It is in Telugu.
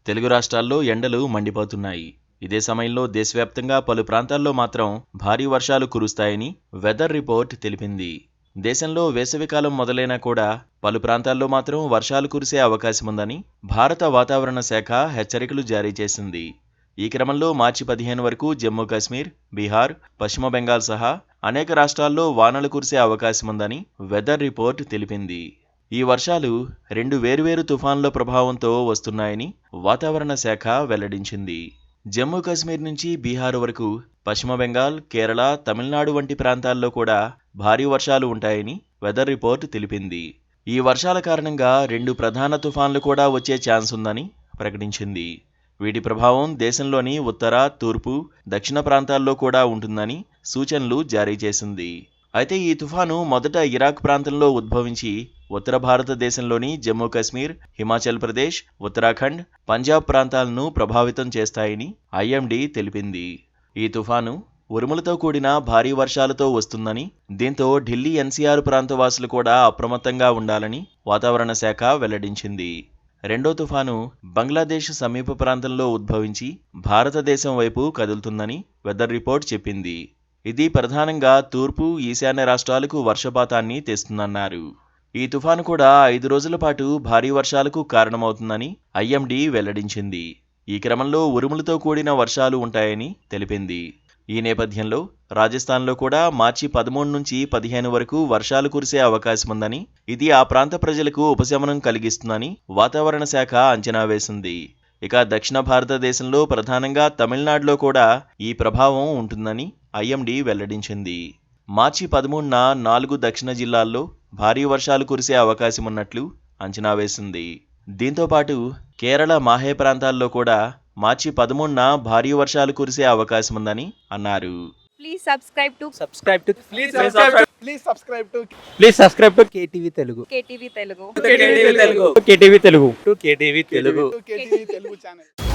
తెలుగు రాష్ట్రాల్లో ఎండలు మండిపోతున్నాయి. ఇదే సమయంలో దేశవ్యాప్తంగా పలు ప్రాంతాల్లో మాత్రం భారీ వర్షాలు కురుస్తాయని వెదర్ రిపోర్ట్ తెలిపింది. దేశంలో వేసవికాలం మొదలైనా కూడా పలు ప్రాంతాల్లో మాత్రం వర్షాలు కురిసే అవకాశముందని భారత వాతావరణ శాఖ హెచ్చరికలు జారీ చేసింది. ఈ క్రమంలో మార్చి 15 వరకు జమ్మూ కాశ్మీర్, బీహార్, పశ్చిమ బెంగాల్ సహా అనేక రాష్ట్రాల్లో వానలు కురిసే అవకాశముందని వెదర్ రిపోర్ట్ తెలిపింది. ఈ వర్షాలు 2 వేర్వేరు తుఫాన్ల ప్రభావంతో వస్తున్నాయని వాతావరణ శాఖ వెల్లడించింది. జమ్మూ కాశ్మీర్ నుంచి బీహార్ వరకు, పశ్చిమ బెంగాల్, కేరళ, తమిళనాడు వంటి ప్రాంతాల్లో కూడా భారీ వర్షాలు ఉంటాయని వెదర్ రిపోర్ట్ తెలిపింది. ఈ వర్షాల కారణంగా 2 ప్రధాన తుఫాన్లు కూడా వచ్చే ఛాన్స్ ఉందని ప్రకటించింది. వీటి ప్రభావం దేశంలోని ఉత్తర, తూర్పు, దక్షిణ ప్రాంతాల్లో కూడా ఉంటుందని సూచనలు జారీ చేసింది. అయితే ఈ తుఫాను మొదట ఇరాక్ ప్రాంతంలో ఉద్భవించి ఉత్తర భారతదేశంలోని జమ్మూ కాశ్మీర్, హిమాచల్ ప్రదేశ్, ఉత్తరాఖండ్, పంజాబ్ ప్రాంతాలను ప్రభావితం చేస్తాయని ఐఎండీ తెలిపింది. ఈ తుఫాను ఉరుములతో కూడిన భారీ వర్షాలతో వస్తుందని, దీంతో ఢిల్లీ ఎన్సీఆర్ ప్రాంతవాసులు కూడా అప్రమత్తంగా ఉండాలని వాతావరణ శాఖ వెల్లడించింది. రెండో తుఫాను బంగ్లాదేశ్ సమీప ప్రాంతంలో ఉద్భవించి భారతదేశం వైపు కదులుతుందని వెదర్ రిపోర్ట్ చెప్పింది. ఇది ప్రధానంగా తూర్పు, ఈశాన్య రాష్ట్రాలకు వర్షపాతాన్ని తెస్తుందన్నారు. ఈ తుఫాను కూడా 5 రోజుల పాటు భారీ వర్షాలకు కారణమవుతుందని ఐఎండీ వెల్లడించింది. ఈ క్రమంలో ఉరుములతో కూడిన వర్షాలు ఉంటాయని తెలిపింది. ఈ నేపథ్యంలో రాజస్థాన్లో కూడా మార్చి 13 నుంచి 15 వరకు వర్షాలు కురిసే అవకాశముందని, ఇది ఆ ప్రాంత ప్రజలకు ఉపశమనం కలిగిస్తుందని వాతావరణ శాఖ అంచనా వేసింది. ఇక దక్షిణ భారతదేశంలో ప్రధానంగా తమిళనాడులో కూడా ఈ ప్రభావం ఉంటుందని ఐఎండీ వెల్లడించింది. మార్చి 13న 4 దక్షిణ జిల్లాల్లో భారీ వర్షాలు కురిసే అవకాశమున్నట్లు అంచనా వేసింది. దీంతో పాటు కేరళ మాహే ప్రాంతాల్లో కూడా మార్చి 13న భారీ వర్షాలు కురిసే అవకాశముందని అన్నారు. Please subscribe to KTV Telugu. KTV Telugu. KTV Telugu. KTV Telugu channel.